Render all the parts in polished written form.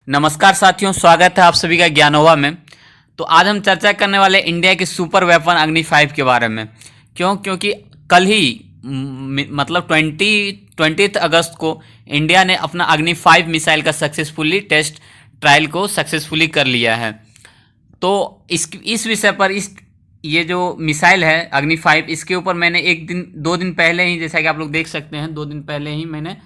नमस्कार साथियों, स्वागत है आप सभी का ज्ञानोवा में। तो आज हम चर्चा करने वाले इंडिया के सुपर वेपन अग्नि 5 के बारे में। क्योंकि कल ही मतलब 20 अगस्त को इंडिया ने अपना अग्नि 5 मिसाइल का सक्सेसफुली टेस्ट ट्रायल को सक्सेसफुली कर लिया है। तो इस विषय पर ये जो मिसाइल है अग्नि 5, इसके ऊपर मैंने 2 दिन पहले ही, जैसा कि आप लोग देख सकते हैं, 2 दिन पहले ही मैंने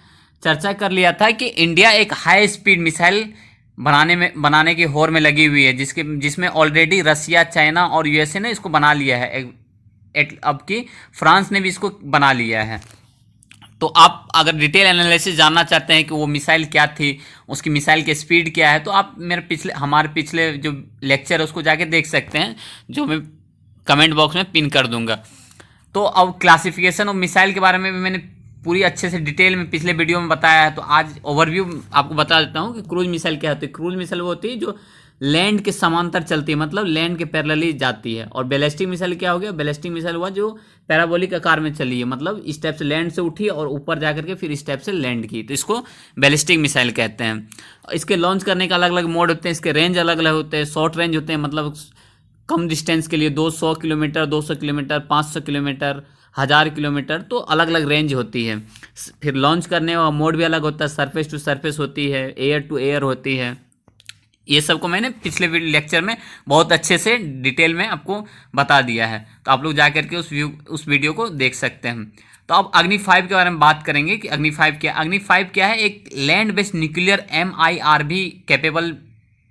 चर्चा कर लिया था कि इंडिया एक हाई स्पीड मिसाइल बनाने की होड़ में लगी हुई है, जिसमें ऑलरेडी रसिया, चाइना और यूएसए ने इसको बना लिया है। अब की फ्रांस ने भी इसको बना लिया है। तो आप अगर डिटेल एनालिसिस जानना चाहते हैं कि वो मिसाइल क्या थी, उसकी मिसाइल की स्पीड क्या है, तो आप हमारे पिछले जो लेक्चर है उसको जाके देख सकते हैं, जो मैं कमेंट बॉक्स में पिन कर दूंगा। तो अब क्लासिफिकेशन ऑफ मिसाइल के बारे में भी मैंने पूरी अच्छे से डिटेल में पिछले वीडियो में बताया है। तो आज ओवरव्यू आपको बता देता हूँ कि क्रूज मिसाइल क्या होती है। क्रूज मिसाइल वो होती है जो लैंड के समांतर चलती है, मतलब लैंड के पैरेलली जाती है। और बैलिस्टिक मिसाइल क्या हो गया? बैलिस्टिक मिसाइल हुआ जो पैराबोलिक आकार में चली है, मतलब इस टाइप से लैंड से उठी और ऊपर जा करके फिर इस टाइप से लैंड की, तो इसको बैलिस्टिक मिसाइल कहते हैं। इसके लॉन्च करने का अलग अलग मोड होते हैं, इसके रेंज अलग अलग होते हैं। शॉर्ट रेंज होते हैं, मतलब कम डिस्टेंस के लिए 200 किलोमीटर, 200 किलोमीटर, 500 किलोमीटर, 1000 किलोमीटर, तो अलग अलग रेंज होती है। फिर लॉन्च करने का मोड भी अलग होता है, सरफेस टू सरफेस होती है, एयर टू एयर होती है। ये सब को मैंने पिछले लेक्चर में बहुत अच्छे से डिटेल में आपको बता दिया है, तो आप लोग जा करके उस वीडियो को देख सकते हैं। तो अब अग्नि 5 के बारे में बात करेंगे कि अग्नि 5 क्या। अग्नि 5 क्या है? एक land based nuclear MIRV capable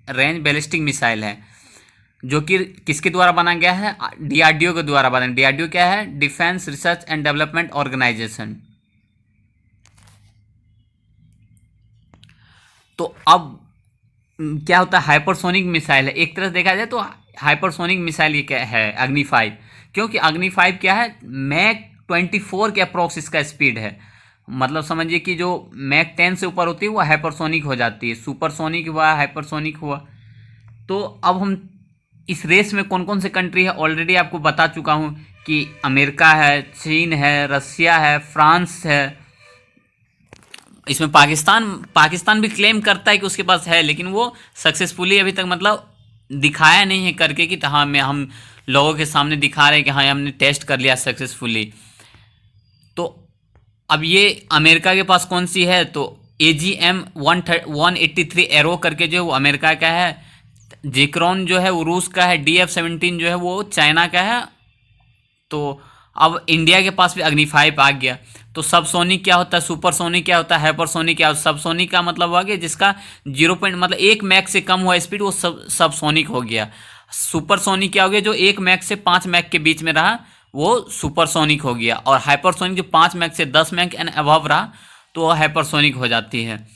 range ballistic missile है, जो कि किसके द्वारा बना गया है? DRDO के द्वारा बना। DRDO क्या है? Defence research and development organisation. तो अब क्या होता है? हाइपरसोनिक मिसाइल है, एक तरह से देखा जाए तो हाइपरसोनिक मिसाइल ये क्या है? अग्नि 5। क्योंकि अग्नि 5 क्या है? मैक 24 के अप्रोक्स इसका स्पीड है। मतलब समझिए कि जो मैक 10 से ऊपर होती है वो हाइपरसोनिक हो जाती है। सुपरसोनिक हुआ, हाइपरसोनिक हुआ। तो अब हम इस रेस में कौन कौन से कंट्री है ऑलरेडी आपको बता चुका हूँ कि अमेरिका है, चीन है, रसिया है, फ्रांस है। इसमें पाकिस्तान भी क्लेम करता है कि उसके पास है, लेकिन वो सक्सेसफुली अभी तक मतलब दिखाया नहीं है करके कि हाँ हम लोगों के सामने दिखा रहे हैं कि हाँ हमने टेस्ट कर लिया सक्सेसफुली। तो अब ये अमेरिका के पास कौन सी है? तो AGM 183 एरो करके जो है वो अमेरिका का है। जिक्रॉन जो है वो रूस का है। DF-17 जो है वो चाइना का है। तो अब इंडिया के पास भी अग्नि 5 आ गया। तो सबसोनिक क्या होता है? सुपरसोनिक क्या होता है? हाइपरसोनिक क्या होता है? सबसोनिक का मतलब हुआ कि जिसका 0 मतलब 1 मैक से कम हुआ स्पीड, वो सबसोनिक हो गया। सुपरसोनिक क्या हो गया? जो 1 मैक से 5 मैक के बीच में रहा वो सुपरसोनिक हो गया। और हाइपरसोनिक जो 5 मैक से 10 मैक एंड अबव रहा तो वह हाइपरसोनिक हो जाती है।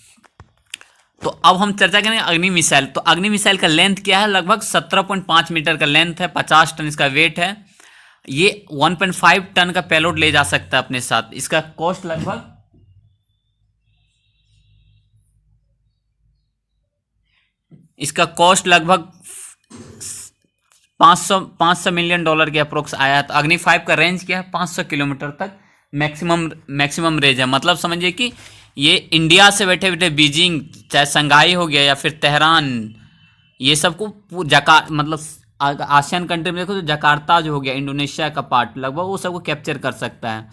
तो अब हम चर्चा करेंगे अग्नि मिसाइल। तो अग्नि मिसाइल का लेंथ क्या है? लगभग 17.5 मीटर का लेंथ है, 50 टन इसका वेट है। ये 1.5 टन का पेलोड ले जा सकता है अपने साथ। इसका कॉस्ट लगभग इसका कॉस्ट लगभग 500 मिलियन डॉलर के अप्रोक्स आया है। तो अग्नि 5 का रेंज क्या है? 500 किलोमीटर तक मैक्सिमम रेंज है। मतलब समझिए कि ये इंडिया से बैठे बैठे बीजिंग, चाहे संघाई हो गया या फिर तेहरान, ये सबको मतलब आसियान कंट्री में देखो तो जकार्ता जो हो गया इंडोनेशिया का पार्ट, लगभग वो सबको कैप्चर कर सकता है।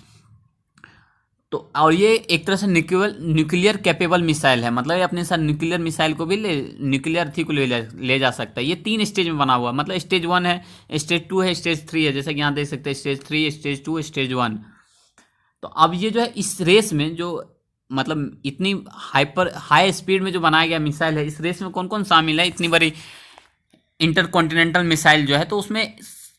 तो और ये एक तरह से न्यूक्लियर कैपेबल मिसाइल है, मतलब ये अपने साथ न्यूक्लियर मिसाइल को भी न्यूक्लियर थी को ले जा सकता है। ये 3 स्टेज में बना हुआ है, मतलब स्टेज 1 है, स्टेज 2 है, स्टेज 3 है। जैसा कि यहाँ देख सकते हैं स्टेज 3, स्टेज 2, स्टेज 1। तो अब ये जो है इस रेस में जो मतलब इतनी हाई स्पीड में जो बनाया गया मिसाइल है, इस रेस में कौन कौन शामिल है? इतनी बड़ी इंटरकॉन्टिनेंटल मिसाइल जो है, तो उसमें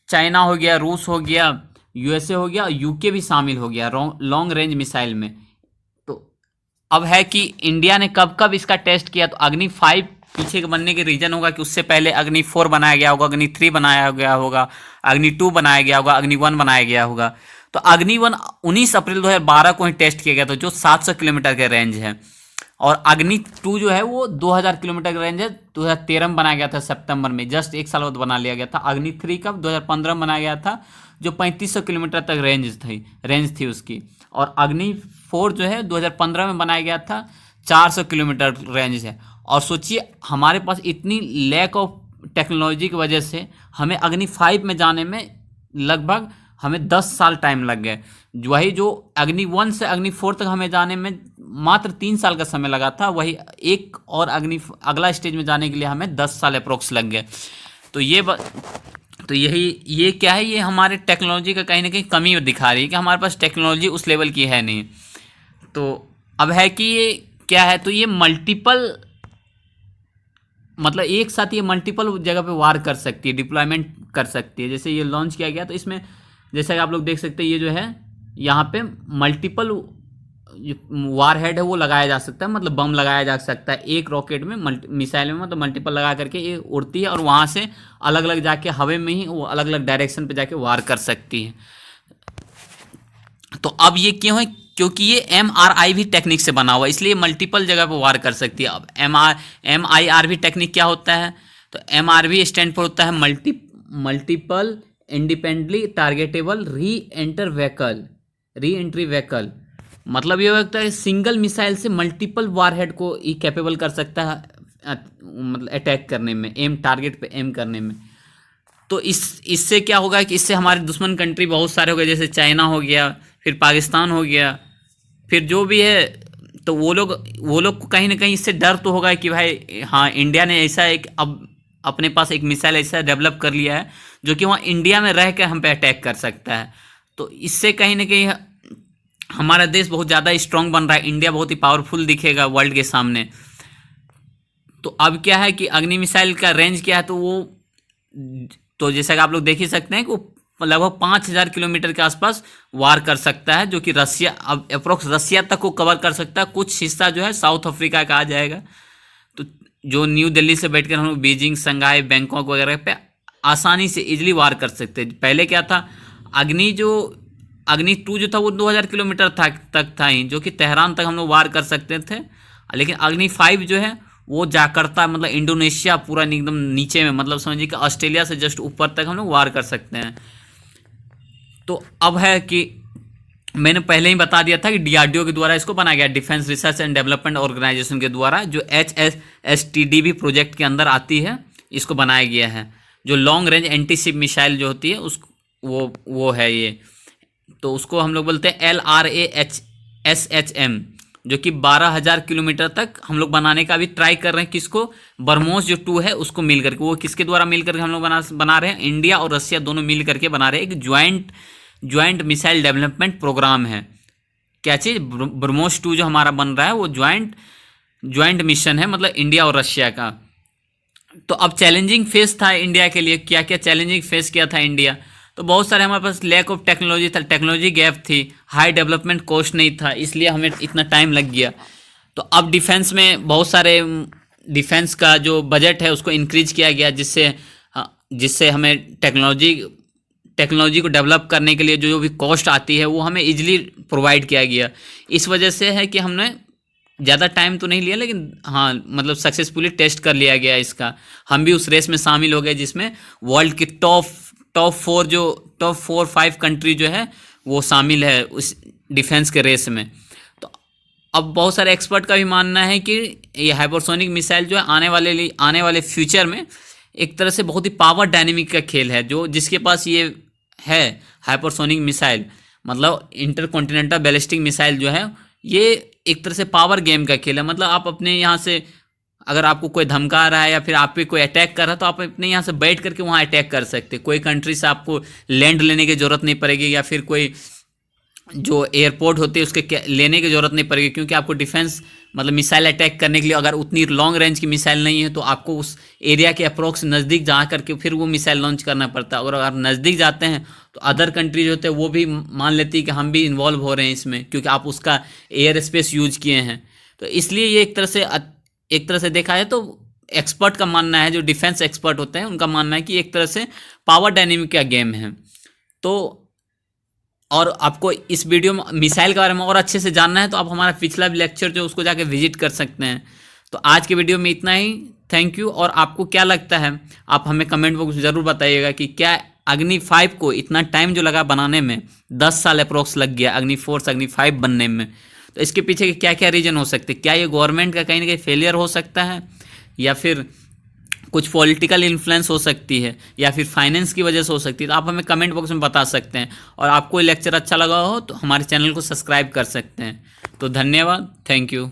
चाइना हो गया, रूस हो गया, USA हो गया, UK भी शामिल हो गया लॉन्ग रेंज मिसाइल में। तो अब है कि इंडिया ने कब कब इसका टेस्ट किया। तो अग्नि 5 पीछे के बनने के रीजन होगा कि उससे पहले अग्नि 4 बनाया गया होगा, अग्नि 3 बनाया गया होगा, अग्नि 2 बनाया गया होगा, अग्नि 1 बनाया गया होगा। तो अग्नि 1 19 अप्रैल 2012 को ही टेस्ट किया गया था, जो 700 किलोमीटर के रेंज है। और अग्नि 2 जो है वो 2000 किलोमीटर का रेंज है, 2013 में बनाया गया था सितंबर में, जस्ट 1 साल बाद बना लिया गया था। अग्नि 3 कब? 2015 में बनाया गया था, जो 3500 किलोमीटर तक रेंज थी उसकी। और अग्नि 4 जो है 2015 में बनाया गया था, 400 किलोमीटर रेंज है। और सोचिए हमारे पास इतनी लैक ऑफ टेक्नोलॉजी की वजह से हमें अग्नि 5 में जाने में लगभग हमें 10 साल टाइम लग गए। वही जो अग्नि 1 से अग्नि 4 तक हमें जाने में मात्र 3 साल का समय लगा था, वही एक और अगला स्टेज में जाने के लिए हमें 10 साल अप्रोक्स लग गए। तो ये क्या है, ये हमारे टेक्नोलॉजी का कहीं ना कहीं कमी दिखा रही है कि हमारे पास टेक्नोलॉजी उस लेवल की है नहीं। तो अब है कि ये क्या है, तो ये मल्टीपल मतलब एक साथ ये मल्टीपल जगह पे वार कर सकती है, डिप्लॉयमेंट कर सकती है। जैसे ये लॉन्च किया गया तो इसमें जैसा कि आप लोग देख सकते हैं, ये जो है यहाँ पे मल्टीपल वार हेड है वो लगाया जा सकता है, मतलब बम लगाया जा सकता है एक रॉकेट में, मिसाइल में, मतलब मल्टीपल लगा करके ये उड़ती है और वहाँ से अलग अलग जाके हवा में ही वो अलग अलग डायरेक्शन पे जाके वार कर सकती है। तो अब ये क्यों है, क्योंकि ये MRI टेक्निक से बना हुआ है, इसलिए मल्टीपल जगह पे वार कर सकती है। अब MIRV टेक्निक क्या होता है, तो MRV स्टैंड पर होता है multiple independently targetable re entry vehicle. मतलब ये होता है सिंगल मिसाइल से मल्टीपल वारहेड को ये कैपेबल कर सकता है, मतलब अटैक करने में, एम टारगेट पे एम करने में। तो इससे क्या होगा कि इससे हमारे दुश्मन कंट्री बहुत सारे हो गए, जैसे चाइना हो गया, फिर पाकिस्तान हो गया, फिर जो भी है, तो वो लोग को कहीं ना कहीं इससे डर तो होगा कि भाई हाँ इंडिया ने ऐसा एक अब अपने पास एक मिसाइल ऐसा डेवलप कर लिया है जो कि वहाँ इंडिया में रह कर हम पे अटैक कर सकता है। तो इससे कहीं ना कहीं हमारा देश बहुत ज़्यादा स्ट्रांग बन रहा है, इंडिया बहुत ही पावरफुल दिखेगा वर्ल्ड के सामने। तो अब क्या है कि अग्नि मिसाइल का रेंज क्या है, तो जैसा कि आप लोग देख ही सकते हैं कि वो लगभग 5000 किलोमीटर के आसपास वार कर सकता है, जो कि रसिया अब अप्रोक्स रसिया तक को कवर कर सकता है। कुछ हिस्सा जो है साउथ अफ्रीका का आ जाएगा, तो जो न्यू दिल्ली से बैठकर हम लोग बीजिंग, संघाई, बैंकॉक वगैरह पे आसानी से इजीली वार कर सकते हैं। पहले क्या था, अग्नि 2 जो था वो 2000 किलोमीटर तक था ही, जो कि तेहरान तक हम लोग वार कर सकते थे। लेकिन अग्नि 5 जो है वो जाकर्ता मतलब इंडोनेशिया पूरा एकदम नीचे में, मतलब समझिए कि ऑस्ट्रेलिया से जस्ट ऊपर तक हम लोग वार कर सकते हैं। तो अब है कि मैंने पहले ही बता दिया था कि DRDO के द्वारा इसको बनाया गया, defence research and development organisation के द्वारा, जो HSSTDB प्रोजेक्ट के अंदर आती है, इसको बनाया गया है। जो long range anti ship missile जो होती है वो है ये, तो उसको हम लोग बोलते हैं LRASHM, जो कि 12000 किलोमीटर तक हम लोग बनाने का अभी ट्राई कर रहे हैं। किसको, ब्रह्मोस जो 2 है उसको मिल करके, वो किसके द्वारा मिल करके हम लोग बना रहे हैं, इंडिया और रसिया दोनों मिल करके बना रहे हैं। एक ज्वाइंट मिसाइल डेवलपमेंट प्रोग्राम है। क्या चीज़, ब्रह्मोस 2 जो हमारा बन रहा है वो ज्वाइंट मिशन है, मतलब इंडिया और रशिया का। तो अब चैलेंजिंग फेस था इंडिया के लिए, क्या क्या चैलेंजिंग फेस किया था इंडिया, तो बहुत सारे हमारे पास लैक ऑफ टेक्नोलॉजी था, टेक्नोलॉजी गैप थी, हाई डेवलपमेंट कॉस्ट नहीं था, इसलिए हमें इतना टाइम लग गया। तो अब डिफेंस में बहुत सारे डिफेंस का जो बजट है उसको इंक्रीज किया गया, जिससे हमें टेक्नोलॉजी को डेवलप करने के लिए जो भी कॉस्ट आती है वो हमें इजीली प्रोवाइड किया गया। इस वजह से है कि हमने ज़्यादा टाइम तो नहीं लिया, लेकिन हाँ मतलब सक्सेसफुली टेस्ट कर लिया गया इसका। हम भी उस रेस में शामिल हो गए जिसमें वर्ल्ड के टॉप 4-5 कंट्री जो है वो शामिल है उस डिफेंस के रेस में। तो अब बहुत सारे एक्सपर्ट का भी मानना है कि ये हाइपरसोनिक मिसाइल जो है आने वाले फ्यूचर में एक तरह से बहुत ही पावर डायनेमिक का खेल है, जिसके पास ये है हाइपरसोनिक मिसाइल, मतलब इंटरकॉन्टिनेंटल बैलिस्टिक मिसाइल जो है, ये एक तरह से पावर गेम का खेल है। मतलब आप अपने यहाँ से अगर आपको कोई धमका रहा है या फिर आप पे कोई अटैक कर रहा है, तो आप अपने यहाँ से बैठ करके वहाँ अटैक कर सकते हैं। कोई कंट्री से आपको लैंड लेने की ज़रूरत नहीं पड़ेगी, या फिर कोई जो एयरपोर्ट होते हैं उसके लेने की ज़रूरत नहीं पड़ेगी, क्योंकि आपको डिफेंस मतलब मिसाइल अटैक करने के लिए अगर उतनी लॉन्ग रेंज की मिसाइल नहीं है तो आपको उस एरिया के अप्रोक्स नज़दीक जा करके फिर वो मिसाइल लॉन्च करना पड़ता है। और अगर नज़दीक जाते हैं तो अदर कंट्री जो होते हैं वो भी मान लेती है कि हम भी इन्वॉल्व हो रहे हैं इसमें, क्योंकि आप उसका एयर स्पेस यूज किए हैं। तो इसलिए ये एक तरह से देखा है तो एक्सपर्ट का मानना है, जो डिफेंस एक्सपर्ट होते हैं उनका मानना है कि एक तरह से पावर डायनेमिक का गेम है। तो और आपको इस वीडियो में मिसाइल के बारे में और अच्छे से जानना है तो आप हमारा पिछला लेक्चर जो उसको जाके विजिट कर सकते हैं। तो आज के वीडियो में इतना ही, थैंक यू। और आपको क्या लगता है आप हमें कमेंट बॉक्स में ज़रूर बताइएगा कि क्या अग्नि 5 को इतना टाइम जो लगा बनाने में 10 साल अप्रोक्स लग गया अग्नि 4 से अग्नि 5 बनने में, तो इसके पीछे के क्या क्या रीज़न हो सकते हैं? क्या ये गवर्नमेंट का कहीं ना कहीं फेलियर हो सकता है, या फिर कुछ पॉलिटिकल इन्फ्लुएंस हो सकती है, या फिर फाइनेंस की वजह से हो सकती है? तो आप हमें कमेंट बॉक्स में बता सकते हैं। और आपको ये लेक्चर अच्छा लगा हो तो हमारे चैनल को सब्सक्राइब कर सकते हैं। तो धन्यवाद, थैंक यू।